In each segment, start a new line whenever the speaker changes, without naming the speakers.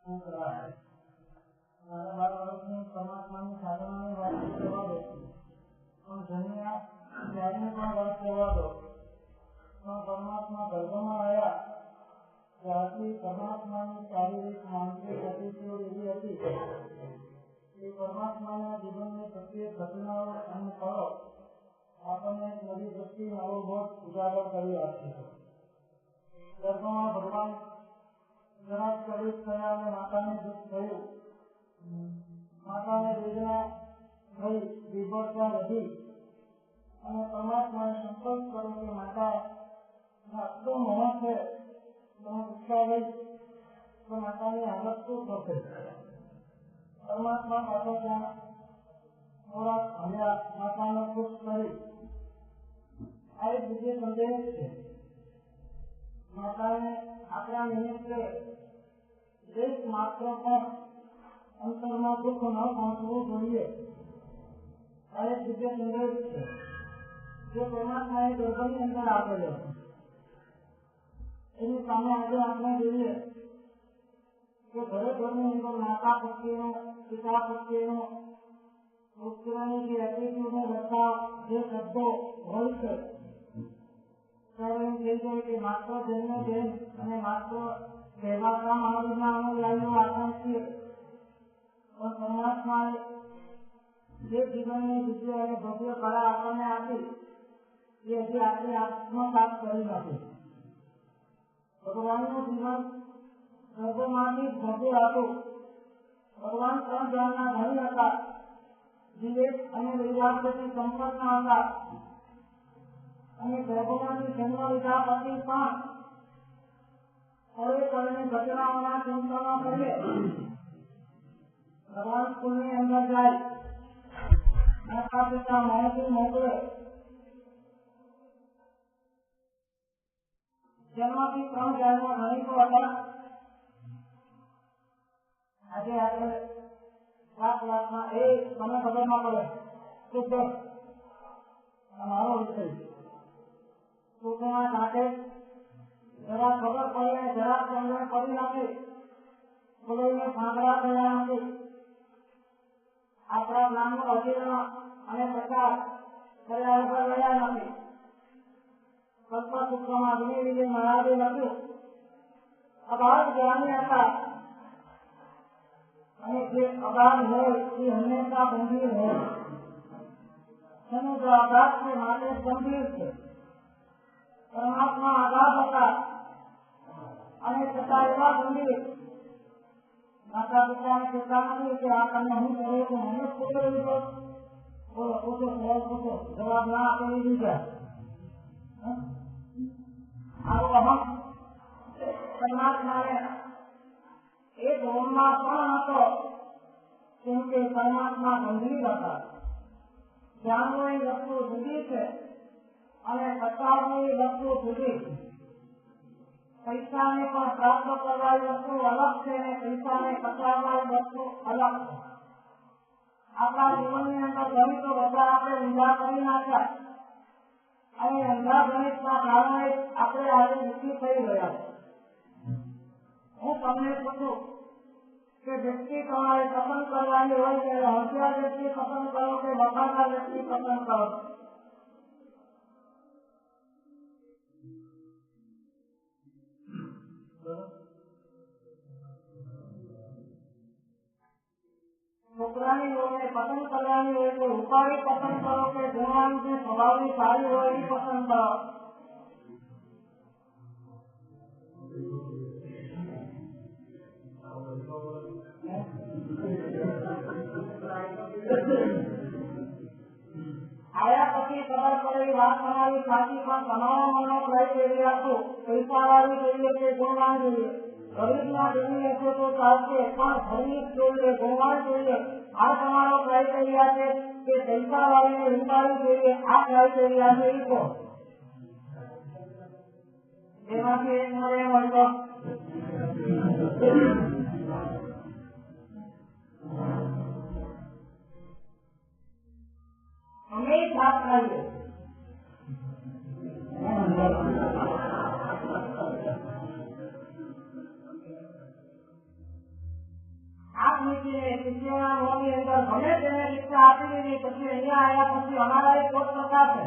પરમાત્માની સાધનાની વાત કરવા દો, પણ જન્યા ત્યારની પણ વાત કરવા દો. પણ પરમાત્મા ગર્ભમાં આવ્યા ત્યારથી પરમાત્માની શારીરિક માનસિક એટીટ્યુડ એવી હતી કે પરમાત્માના જીવનની પ્રત્યેક ઘટનાઓ અને ફળો આપણને નવી દ્રષ્ટિનો અવબોધ ઉજાગર કરી આપશે. ગર્ભમાં ભગવાન જરાક પ્રવેશ થયા અને માતાને દુઃખ થયું, માતાને વેદના થઈ, વિભોરતા વધી અને પરમાત્માએ સંકલ્પ કર્યો કે માતા આટલો મોહ છે, તમે શિક્ષા લઈ તો માતાની હાલત શું થશે? પરમાત્મા પાછો ત્યાં થોડાક હમ્યા, માતાને ખુશ કરી. આ એક બીજો સંદેશ છે. માતાને આપણા નિમિત્તે એક માત્ર પણ અંતરમાં દુઃખ ન પહોંચવું જોઈએ. આ એક બીજો સંદેશ છે જે પરમાત્માએ ગર્ભની અંદર આપેલો. એની સામે આજે આપણે જોઈએ કે ઘરે ઘરની અંદર માતા પ્રત્યેનો, પિતા પ્રત્યેનો, પુત્રની જે એટીટ્યુડનો દર્શાવ જે શબ્દો હોય છે, ત્યારે એમ થઈ જાય કે માત્ર જન્મે જૈન અને માત્ર કહેવાતા મહાવીરના અનુયાયીઓ આપણે છીએ. પણ પરમાત્માએ જે જીવનની વિદ્યા અને ભવ્ય કળા આપણને આપી એ હજી આપણે આત્મસાત કરી નથી. ભગવાનનું જીવન ગર્ભમાંથી ભવ્ય હતું. ભગવાન 3 જાણના ધણી હતા, વિવેક અને વૈરાગ્યથી સંપન્ન હતા અને ગર્ભમાંથી જન્મ લીધા પછી પણ થોડે થોડી ઘટનાઓના ચિંતનો કરીએ. ભગવાન સ્કૂલની અંદર જાય, માતા પિતા મોહથી મોકલે, જન્મથી 3 જાણના ધણી તો હતા. આજે આપણે ક્લાસમાં એ મને ખબર ના પડે શુદ્ધ મારો વિષય શુદ્ધના સાથે જરા ખબર પડી અને જરા સમજણ પડી નથી, બોલાઈને સાંભળા થયા નથી. આપણા જ્ઞાનનો અધિર્ણ અને પ્રચાર કર્યા વગર રહ્યા નથી. કલ્પસૂત્રમાં વિનય વિજય મહારાજે લખ્યું, અગાધ જ્ઞાની હતા અને જે અગાધ હોય એ હંમેશા ગંભીર હોય. સમુદ્ર અગાધ છે માટે ગંભીર છે. પરમાત્મા અગાધ હતા અને છતાં એવા ગંભીર. માતા પિતાને કહેતા નથી કે આ તમને હું કહ્યું તો મને પૂછો લીધો, બોલો પૂછો, સવાલ પૂછો, જવાબ ના આપી દીધા. આવો અહમ પરમાત્માને એ ધોરણમાં પણ હતો, કેમ કે પરમાત્મા ગંભીર હતા. જાણવું એ વસ્તુ જુદી છે અને બતાવવું એ વસ્તુ જુદી. પૈસાને પણ પ્રાપ્ત કરવા એ વસ્તુ અલગ છે અને પૈસાને બચાવવા એ વસ્તુ અલગ છે. આપણા જીવનની અંદર ગણિતો બધા આપણે ઊંધા કરી નાખ્યા અને ઊંધા ગણિતના કારણે આપણે આજે દુઃખી થઈ રહ્યા છે. હું તમને પૂછું કે વ્યક્તિ તમારે પસંદ કરવાની હોય ત્યારે હોશિયાર વ્યક્તિ પસંદ કરો કે વફાદાર વ્યક્તિ પસંદ કરો? છોકરાની લોકોને પસંદ કરવાની હોય તો રૂપાળી પસંદ કરો કે ગુણવાન જે સ્વભાવની સારી હોય એ પસંદ કરો? આયા પછી ખબર પડેલી વાત તમારી સાચી, પણ તમારા મનનો ક્રાઇટેરિયા શું? પૈસાવાળી જોઈએ કે ગુણવાન જોઈએ? ગરીબના ધણી હશે તો ચાલશે, પણ ધણી જોઈએ, ગુણવાન જોઈએ, આ તમારો ક્રાઇટેરિયા છે કે પૈસાવાળીને રૂપાળી જોઈએ? આ ક્રાઇટેરિયા છે એ કહો. એમાંથી એક મળે મળતો હંમેશા ખાઈએ. મૂકીને શિષ્યોના મોની અંદર ગમે તેને શિક્ષા આપી દીધી, પછી અહીંયા આવ્યા પછી અમારા એક પોત પ્રકાર છે.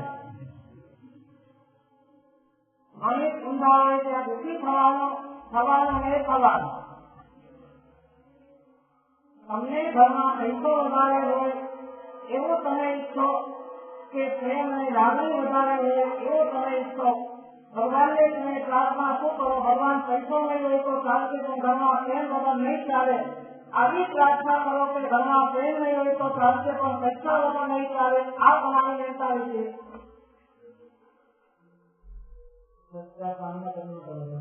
ગણિત ઊંધા હોય ત્યાં દુઃખી થવાનું નહીં થવાનું. તમને ઘરમાં પૈસો વધારે હોય એવું તમે ઈચ્છો કે પ્રેમ અને લાગણી વધારે હોય એવું તમે ઈચ્છો, ભગવાનને તમે પ્રાર્થના શું કરો? ભગવાન પૈસો નહીં હોય તો ચાલશે પણ ઘરમાં પ્રેમ વગર નહીં ચાલે. આવી પ્રાર્થના કરો કે ઘરમાં પ્રેમ નહીં હોય તો ચાલશે પણ પૈસા વગર નહીં ચાલે. આ તમારી મેન્ટાલિટી સામના કરવું પડે.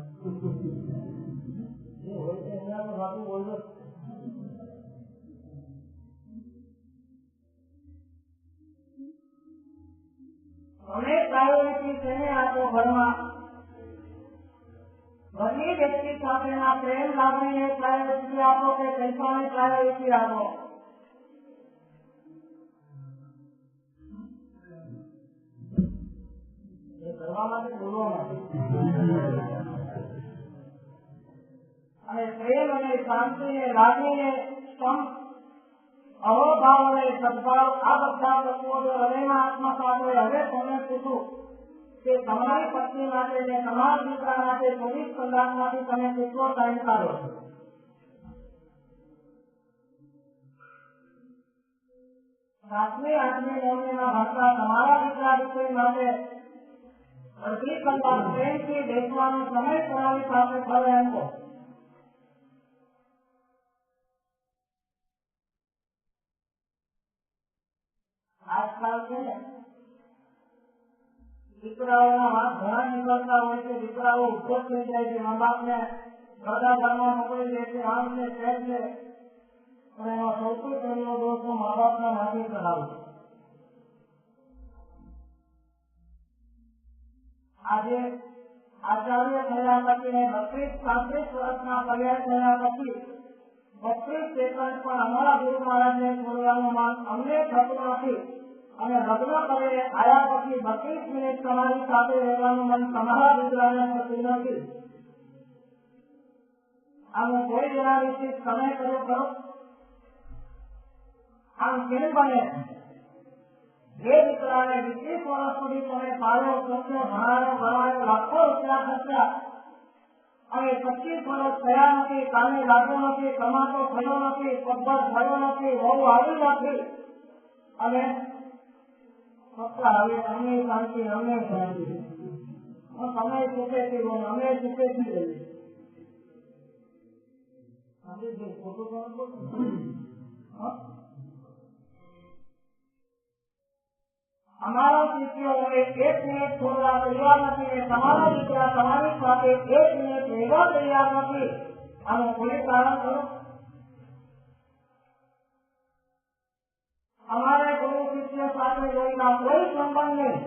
જે હોય છે એના તો વાતું બોલજો. તમે પ્રાયોરિટી તેને આપો ઘરમાં. ઘરની વ્યક્તિ સાથેના પ્રેમ લાગણીને પ્રાયોરિટી આપો કે પૈસાને પ્રાયોરિટી આપો? એ કરવા માટે બોલવા માટે. અને પ્રેમ અને શાંતિને લાગણીને અહોભાવ અને સદભાવ આ બધા તત્વો જો હૃદયમાં આત્મસાત હોય. હવે તમને પૂછું કે તમારી પત્ની માટે ને તમારા દીકરા માટે 24 કલાકમાંથી તમે કેટલો ટાઈમ કાઢો છો? રાત્રે 8 9 ભણતા તમારા દીકરા દીકરી માટે 30 કલાક પ્રેમથી બેસવાનો સમય તમારી પાસે ખરો એમ કહો. આજકાલ છે ને દીકરાઓના વાત ઘણા નીકળતા હોય છે. દીકરાઓ ઉદ્યોગ થઈ જાય છે, મા બાપને બધા ઘરમાં મોકલી દે છે, આમ છે તેમ છે. અને એમાં સૌથી પહેલો દોષ હું મા બાપના માથે ચડાવું છું. આજે આચાર્ય થયા પછી 32-33 વર્ષના કલ્યાણ થયા પછી 32 સેકન્ડ પણ અમારા ગુરુ મહારાજને છોડવાનું માન અમને થતું નથી. અને લગ્ન કરીને આવ્યા પછી 32 મિનિટ તમારી સાથે રહેવાનું મન તમારા દીકરાને થતું નથી. આનું કોઈ જણાવી સમય કર્યો કરો? આમ કેમ બને? જે દીકરાને 20 વર્ષ સુધી તમે પાળ્યો, પોષ્યો, ભણાવ્યો, લાખો રૂપિયા ખર્ચ્યા અને 25 વર્ષ થયા નથી, કાને લાગ્યો નથી, કમાતો થયો નથી, પગભર થયો નથી, બહુ આવી નથી. અને હવે અમને શાંતિ, અમને શાંતિ, તમે સુખેથી બોલો, અમે સુખેથી રહીએ. અમારો શિષ્યો હવે 1 મિનિટ છોડવા તૈયાર નથી ને તમારા દીકરા તમારી સાથે 1 મિનિટ રહેવા તૈયાર નથી. આનું કોઈ કારણ કરો? અમારે ગુરુ શિષ્ય સાથે જોઈના કોઈ સંબંધ નહીં.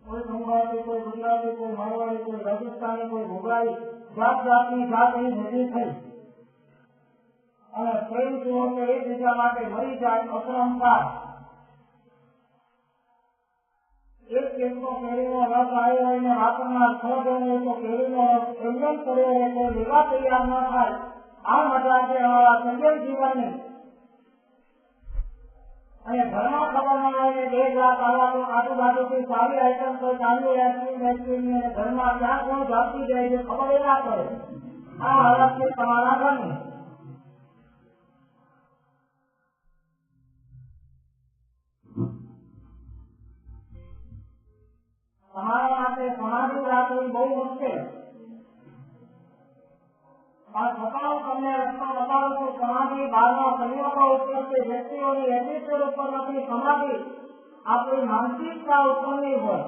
કોઈ બંગાળી, કોઈ ગુજરાતી, કોઈ મારવાડી, કોઈ રાજસ્થાની, કોઈ ભોગાઈ, જાત જાતની જાતની ભેગી થઈ અને પ્રેમ જુઓ કે એકબીજા માટે મરી જાય. અપરંપાર એક કેસનો કેરીનો રસ આવ્યો હોય ને વાપરનાર 6 જણ હોય તો કેરીનો રસ સંયમ કર્યો હોય તો લેવા તૈયાર ન થાય. આ મજા છે અમારા સંયમ જીવનની. અને ઘરમાં ખબર ન હોય ને 2 ગ્લાસ આવા તો આજુબાજુથી સારી આઈટમ તો ચાલુ આઈસ્ક્રીમ અને ઘરમાં ક્યાં કોણ જાતી જાય છે ખબર એ ના પડે. આ હાલત છે તમારા ઘરની. તમારા માટે સમાધિ રાખવી બહુ મુશ્કેલ. પણ છતાં તમને રસ્તો બતાવું છું. સમાધિ બહારના સંયોગો ઉપર છે, વ્યક્તિઓની એટીટ્યુડ ઉપર નથી. સમાધિ આપણી માનસિકતા ઉપરની હોય.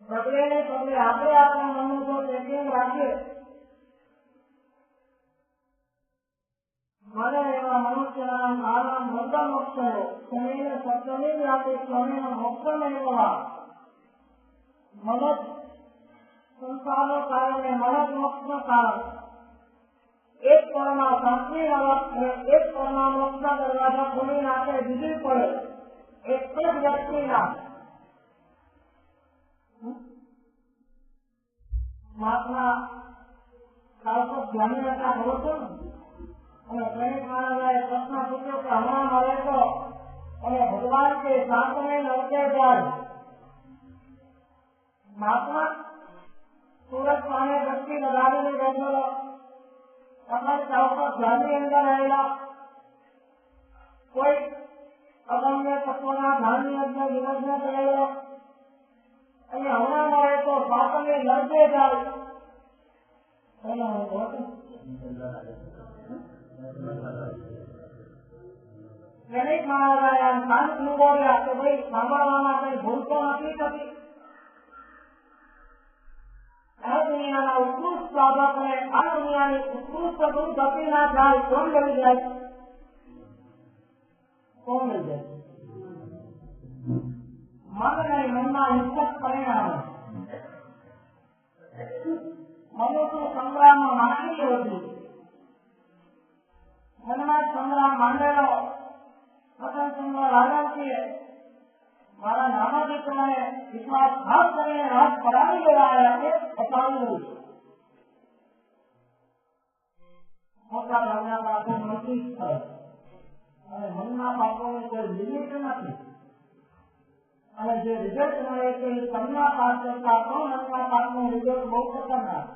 પગલે ને પગલે આપણે આપણા મનનું જો સેટિંગ રાખીએ, મને એવા મનુષ્યના આરામ બંધ મોક્ષો શનિને સપ્તમી વ્યાપે સ્વામીનો મોક્ષને એવા મનોજ સંસારનો કારણે મનોજ મોક્ષનું કારણ એક પરમાં શાંતિ અને એક પરમાં મોક્ષના દરવાજા ખોલી નાખે દીધી પડે. એક જ વ્યક્તિના મહાત્મા ધ્યાનતા કરો છો ને. અને ગણેશ મહારાજાએ પ્રશ્ન પૂછ્યો કે હમણાં મળે તો અને ભગવાન કે સાતને નરકે જાય. મહાત્મા સુરત સામે ભક્તિ લગાવીને બેઠેલો અમર ચાવકો ધ્યાનની અંદર રહેલા કોઈ અગમ્ય તત્વના ધ્યાનની અંદર નિમગ્ન થયેલો અને હમણાં મળે તો સાતને નરકે જાય. ગણેશ મહારાજાએ આમ કાન ખંભોળ્યા કે ભાઈ સાંભળવામાં કઈ ભૂલ તો નથી થતી. આ દુનિયાના ઉત્કૃષ્ટ સાધક અને આ દુનિયાની ઉત્કૃષ્ટ ગતિ ના જાય કોણ લઈ જાય? કોણ લઈ જાય? મનને મનમાં હિંસક પરિણામે મનુષ્ય સંગ્રામમાં માની હતી. મનમાં સંગ્રામ માંડેલો વસંતચંદ્ર રાજનસિંહે મારા નાના દીકરાને વિશ્વાસઘાત કરીને રાજ કરાવી દેવાયા છે બતાવી દઉં. મોટા ભાગના પાકો નથી થાય અને મનના પાકોની કોઈ લિમિટ નથી. અને જે રિઝલ્ટ મળે છે એ તમના પાસ કરતા પણ મનના પાકનું રિઝલ્ટ બહુ ખતરનાક.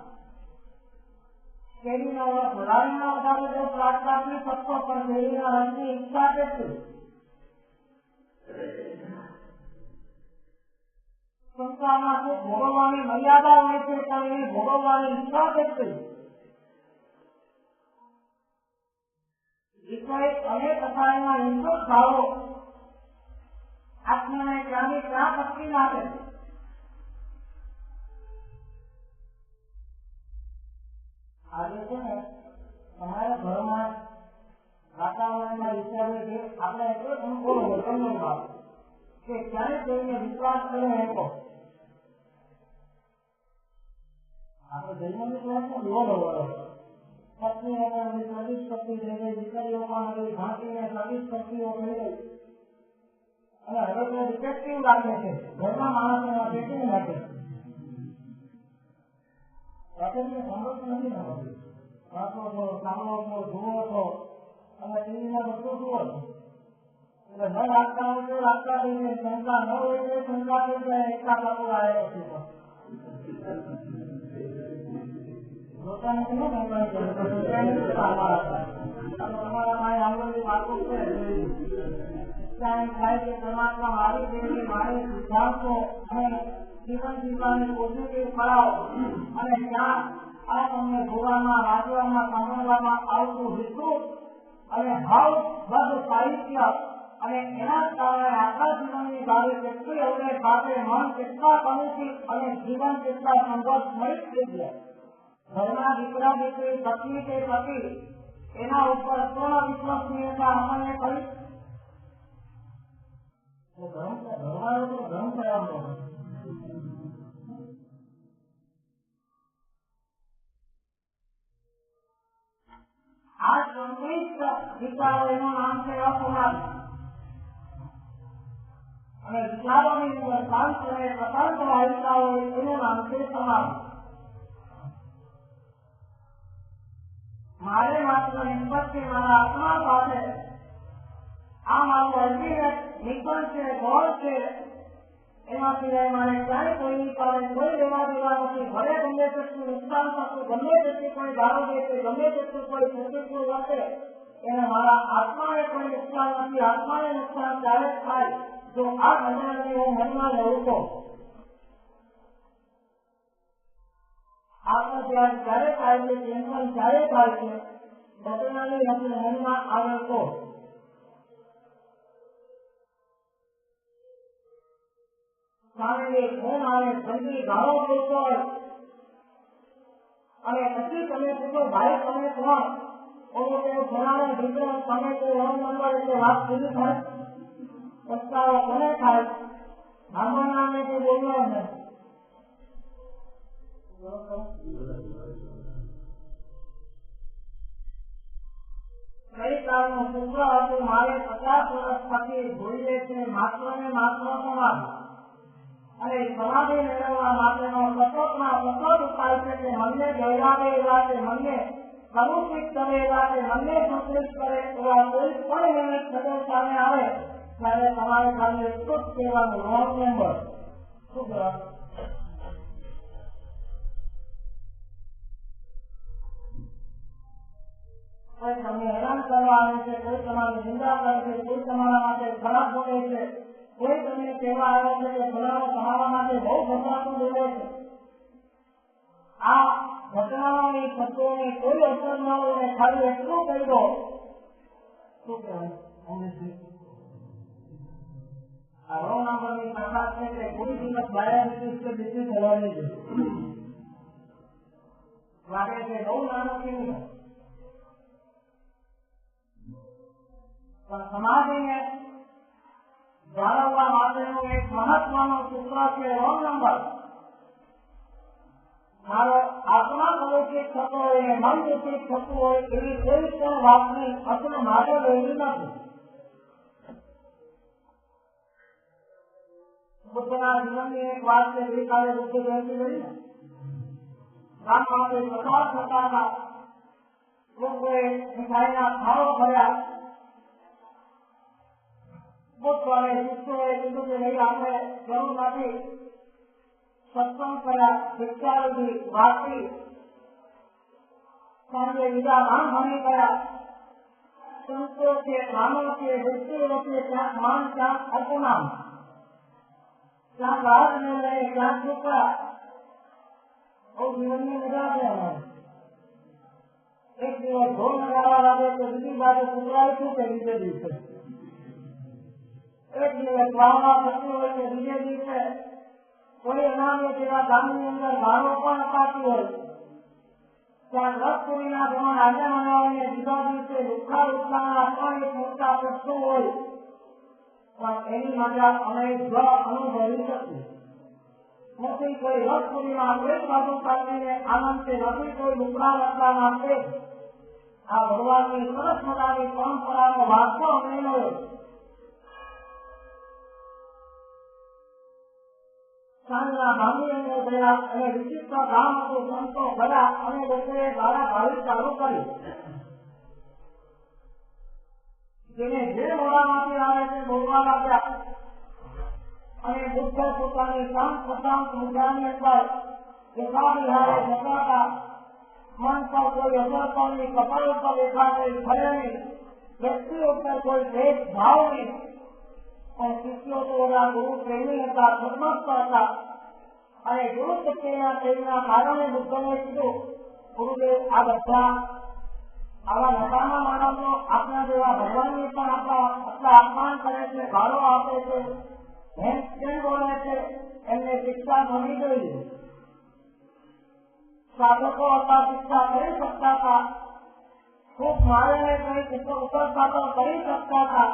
કેરીના રસ વધારીના વધારે જો પ્રાપ્ત આપી શકતો પણ કેરીના રસની ઈચ્છા કેટલી? સંસારમાં શું ભોગવવાની મર્યાદા હોય છે પણ એ ભોગવવાની ઈચ્છા કેટલી? વિષય અનેક અપાયમાં ઇન્દ્રિય ભાવો આત્માને ક્યાંની ક્યાં શક્તિ નાખે. આજે છે ને તમારા ઘરમાં વાતાવરણના હિસાબે જે આપણે એટલો સંપૂર્ણ વચનનો ભાવ કે ક્યારે કોઈને વિશ્વાસ કરે એકો આપણે જન્મની ક્લાસમાં વિરોધ હોવાનો પત્ની અને સર્વિસ કરતી થઈ ગઈ, દીકરીઓ પણ હવે ભાંકીને સર્વિસ કરતીઓ થઈ ગઈ અને હવે તો ડિટેક્ટિવ લાગે છે ઘરના માણસોના ચેકિંગ લાગે વાતોને સમજ નથી મળતી. વાંચો છો, સાંભળો છો, જુઓ છો અને ટીવીમાં બધું જુઓ છો એટલે ન રાખતા હોય તો રાખતા થઈ જાય, શંકા ન હોય તો શંકા થઈ જાય. એકતા લોકો આવે પછી જોતા નથી ને તમારા માય આંગળની વાતો છે થાય કે પરમાત્મા મારી દેવી મારી સિદ્ધાંતો અને જીવન જીવવાની પોઝિટિવ કરાવો અને ત્યાં આ તમને જોવામાં વાંચવામાં સાંભળવામાં આવતું વિસ્તૃત અને ભાવબદ્ધ સાહિત્ય અને એના કારણે આખા જીવનની બાબતે કેટલી અવરે સાથે મન કેટલા કનુથી અને જીવન કેટલા સંઘર્ષ મળી થઈ ગયા. ઘરના દીકરા દીકરી પત્ની કે પતિ એના ઉપર પૂર્ણ વિશ્વસનીયતા આપણને કરી ઘરવાળો તો ધર્મ કરવાનો. આ સંકલિત વિચારો એનું નામ છે અસમાજ અને વિચારોની અંદર શાંત અને સ્વતંત્ર વાયતાઓ એનું નામ છે સમાજ. મારે માત્ર નિષ્પત્તિ મારા આત્મા સાથે આ મારું અલ્ટિમેટ નિકલ છે, ગોળ છે, એમાં સિવાય મારે ક્યાંય કોઈની પાસે કોઈ લેવા દેવા નથી. ભલે ગમે તેટલું નુકસાન થતું, ગમે તેટલી કોઈ દારૂ દેશે, ગમે તેટલું કોઈ પ્રતિકૂળ વર્તે એને મારા આત્માને કોઈ નુકસાન નથી. આત્માને નુકસાન ત્યારે થાય જો આ ઘટનાને હું મનમાં લઉં તો. આત્મત્યાગ ક્યારે થાય છે, ચિંતન ક્યારે થાય છે, ઘટનાની આપણે મનમાં આવે તો. ફોન આવે, સંગી ગાળો બોલતો હોય અને પછી તમે પૂછો ભાઈ તમે કોણ? ઓલો તેનો ફલાણો દીકરો તમે કોઈ રોંગ નંબર એટલે વાત પૂરી થાય. પસ્તાવો કોને થાય? સાંભળનારને કોઈ બોલવા જ નથી. ગઈકાલનું સૂત્ર હતું મારે 50 વર્ષ પછી જોઈએ છે માત્ર ને માત્ર સમાજ અને સમાધિ મેળવવા માટેનો સતત ઉપાય છે કે મનને ગેરાવે એવા કે મનને કલુષિત કરે એવા કે મનને સંતોષ કરે એવા કોઈ પણ નિમિત્ત નજર સામે આવે ત્યારે તમારે ખાલી એટલું જ કહેવાનું, રોંગ નંબર. શું કહેવાનું? કોઈ તમને હેરાન કરવા આવે છે, કોઈ તમારી નિંદા કરે છે, કોઈ તમારા માટે ખરાબ બોલે છે, કોઈ તમને કહેવા આવે છે કે ફલાણો તમારા માટે બહુ ઘટનાઓ બોલે છે. આ ઘટનાઓની શબ્દોની કોઈ અસર ન હોય, ખાલી એટલું કહી દો. શું કહેવાય? આ રોંગ નંબરની તાકાત છે કે કોઈ દિવસ ડાયાબિટીસ કે બીજી થવાની છે. લાગે છે બહુ નાનું કેવું, પણ સમાધિને જાળવવા માટેનું એક મહત્વનું સૂત્ર છે રોંગ નંબર. મારો આત્મા કલુષિત થતો હોય, મન દૂષિત થતું હોય એવી કોઈ પણ વાતની અસર મારે લેવી નથી. બુદ્ધના જીવનની એક વાત છે. ગઈકાલે બુદ્ધ જયંતિ રહી ને, ગામમાંથી પસાર થતા હતા, લોકોએ મીઠાઈના થાળો ભર્યા. બુદ્ધ વાળે શિષ્યોએ કીધું કે નહીં, આપણે જરૂર નથી. સત્સંગ કર્યા, શિક્ષા લીધી, વાંચી, સાંજે બીજા ભણી ગયા. સંતો છે, માનવ છે, વ્યક્તિઓ છે, ક્યાંક માન, ક્યાંક અપનામ, ક્યાંક રાજ ને લઈ, ક્યાંક છોકરા. બહુ જીવનની મજા છે. એક દિવસ ઢોલ નગાડવા લાગે તો બીજી બાજુ કુતરાય શું કે બીજે દિવસે, એક દિવસ વાહવા થતી હોય તો બીજે દિવસે કોઈ અનામી જેવા ગામની અંદર ગાળો પણ અપાતી હોય. ત્યાં રસપુરીના પ્રમાણ આજ્ઞા મનાવીને બીજા દિવસે લુખ્ખા લુખ્ખાના પણ એક મોટા પ્રશ્નો હોય, પણ એની મજા અમે અનુભવી શકીએ નથી. કોઈ રસપુરીમાં કોઈ બાજુ કાઢીને આનંદ છે નથી, કોઈ લુખ્ખા લખવા માટે. આ ભગવાનની સરસ મજાની પરંપરાનો વારસો અમને મળ્યો. સાંજના ભાંગી અંદર ગયા અને વિચિત્ર ગામ હતું. સંતો ગયા અને લોકોએ ગાળા ગાળી ચાલુ કરી. જેને જે મોડામાંથી આવે છે બોલવા લાગ્યા. અને બુદ્ધ પોતાની શાંત પ્રશાંત મુદ્રાની અંદર એકા વિહારે જગાતા, મન પર કોઈ અસર પણ, કપાળ ઉપર રેખા કોઈ ફરે નહીં, વ્યક્તિ ઉપર કોઈ ભેદભાવ નહીં. પણ શિષ્યો તો ઓલા ગુરુ પ્રેમી હતા, ધર્મસ્થ હતા. અને ગુરુ પ્રત્યેના પ્રેમના કારણે બુદ્ધને કીધું, ગુરુદેવ, આ બધા આવા નકામા માણસો આપણા જેવા ભગવાનને પણ આટલા અપમાન કરે છે, ગાળો આપે છે, કેમ બોલે છે, એમને શિક્ષા મળવી જોઈએ. સાધકો હતા, શિક્ષા કરી શકતા હતા, ખૂબ મારે કઈ ઉપર પાછળ કરી શકતા હતા.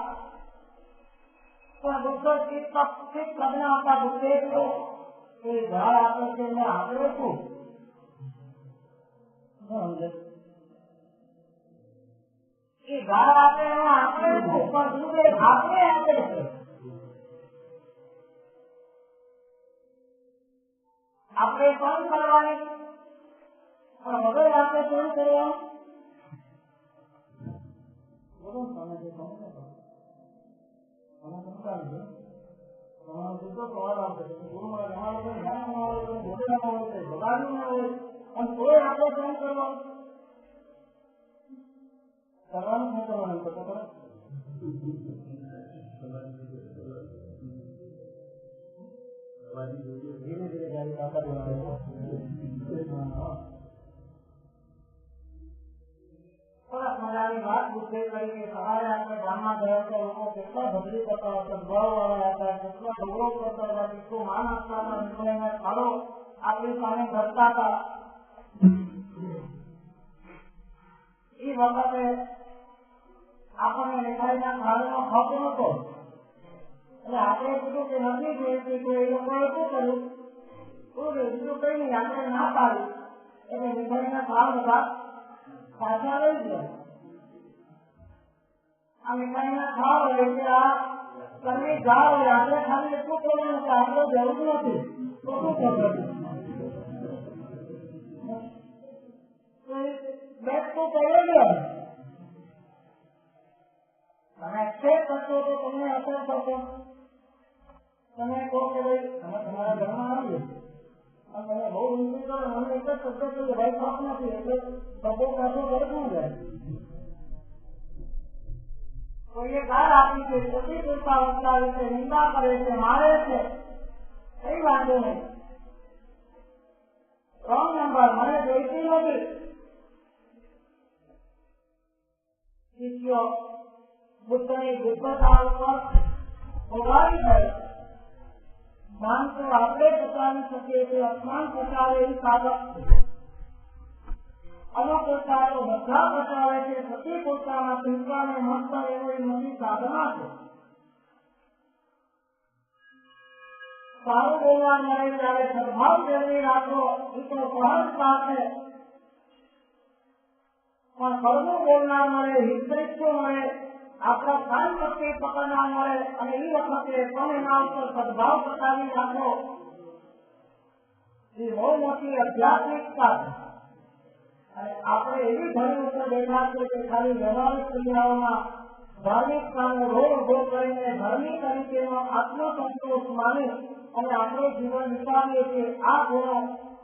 પણ બુદ્ધ ચિત્ત પ્રજ્ઞા હતા. બુદ્ધે કીધું એ ગાળ આપે છે એને આપણે શું? એ ગાળ આપે એને આપણે શું? પણ ગુરુદેવ આપણે આપે છે. આપણે પણ કરવાની, પણ વગર આપણે પણ કરવાનું. બોલો તમે જે સમજો તમે સમજાવી દો. તમારો શુદ્ધ સવાલ આવશે. ગુરુ મારા તમારો કોઈ જ્ઞાન ના હોય, કોઈ બોધના ના હોય, કોઈ બગાડ્યું ના હોય, અને તોય આપણે કેમ કરવાનું? કરવાનું શું કરવાનું? તો ધીરે ધીરે ગાડી કાકા સરસ મજાની વાત બુદ્ધે કરી કે સવારે આપણે ગામમાં ગયા હતા, લોકો કેટલા ભજરી કરતા હતા, ભાવ વાળા હતા, કેટલા ગૌરવ કરતા હતા, કેટલું માન આપતા હતા, નિર્ણયને ફાળો આપણી સામે કરતા હતા. એ વખતે આપણને મીઠાઈના થાળીનો હક નતો. એટલે આપણે કીધું કે નથી જોઈતી, તો એ લોકોએ શું કર્યું? બીજું કઈ નહીં, આપણે ના પાડી. એટલે મીઠાઈના થાળ બધા પાછા લઈ ગયા. આ મીઠાઈના થાળ હોય કે આ કરવી જાળ હોય, આપણે ખાલી એટલું કરવાનું કે આપણે જરૂર નથી, તો શું કરવું? બેસતો એટલું કહેલું તમે એક્સેપ્ટ કરશો તો તમને અસર કરશો. તમે કહો કે ભાઈ તમે તમારા ઘરમાં આવીએ અને તમે બહુ વિનંતી કરો, મને એક જ શબ્દ કે ભાઈ ખોટ નથી એટલે શબ્દો કાઢો કરવું જાય. કોઈએ ગાળ આપી છે, પ્રતિકૂળતા વસાવે છે, નિંદા કરે છે, મારે છે, કઈ વાંધો નહીં. રોંગ નંબર, મને જોઈતી નથી. શિષ્યો બુદ્ધની બુદ્ધતા ઉપર હોવાથી થાય માનતો આપણે પચાવી શકીએ તે અપમાન પચાવે એવી સાધક છે. અનુકૂળતા તો બધા પચાવે છે, પ્રતિકૂળતામાં ચિંતાને મસ્ત એવી મોટી સાધના છે. સારું બોલવા મળે ત્યારે સદભાવ મેળવી રાખો એ તો સહજતા છે. પણ કડવું બોલનાર મળે, હિતૈષો મળે, આપણા કાન શક્તિ પકડનાર મળે અને એ વખતે પણ એના ઉપર સદભાવ બતાવી રાખો એ બહુ મોટી આધ્યાત્મિકતા છે. અને આપણે એવી ધર્મ ઉપર બેઠા છે કે ખાલી વ્યવહારિક ક્રિયાઓમાં ધાર્મિક કામો રોડ ઉભો કરીને ધર્મી તરીકેનો આત્મસંતોષ માની અને આપણે જીવન વિચારીએ છીએ. આ ગુણો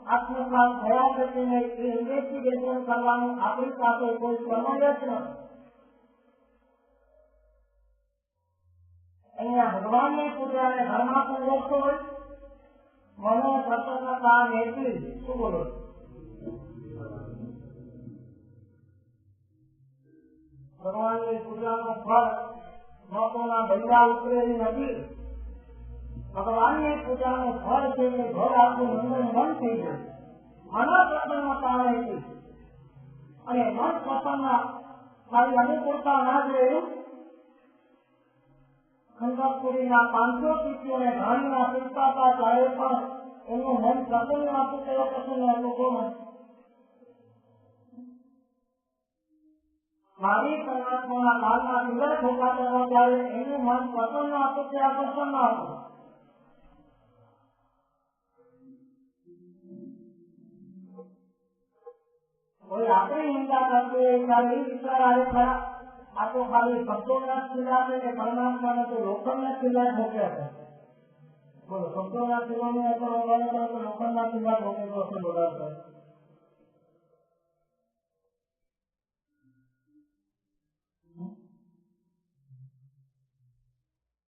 આત્મસાત થયા છે કે નહીં એ ઇન્વેસ્ટિગેશન કરવાનું આપણી પાસે કોઈ સમય જ નથી. અહીંયા ભગવાનની પૂજાને ઘરમાં સંઘર્ષો હોય, મનો પ્રસન્નતા નેતી શું બોલો ભગવાનની પૂજાનું ફળ લોકોના બંધા ઉતરેલી નથી. ભગવાનની પૂજાનું ફળ છે કે ઘર આખું નંદન મન થઈ જાય, મન પ્રસન્નતા નથી. અને મન પ્રસન્ન ખાલી અનુકૂળતા ના જોયું. ખંડકપુરીના 500 શિષ્યોને ઘાણીના પીરસાતા ત્યારે પણ એનું મન પ્રસન્ન હતું. તેઓ પ્રસન્ન હતું કોણ? મારી પરમાત્માના કાળમાં દિવસ ઠોકાતો હતો ત્યારે એનું મન પ્રસન્ન હતું કે અપ્રસન્ન હતું? કોઈ આપણી નિંદા કરતું હોય ત્યારે એ વિચાર આવે ખરા આ તો ખાલી શબ્દોના ખીલા છે કે પરમાત્માને તો લોખંડના ખીલા ઠોક્યા છે. બોલો, શબ્દોના ખીલાની અસર વગાડે તો લોખંડના ખીલા ઠોકેલો હશે બધા.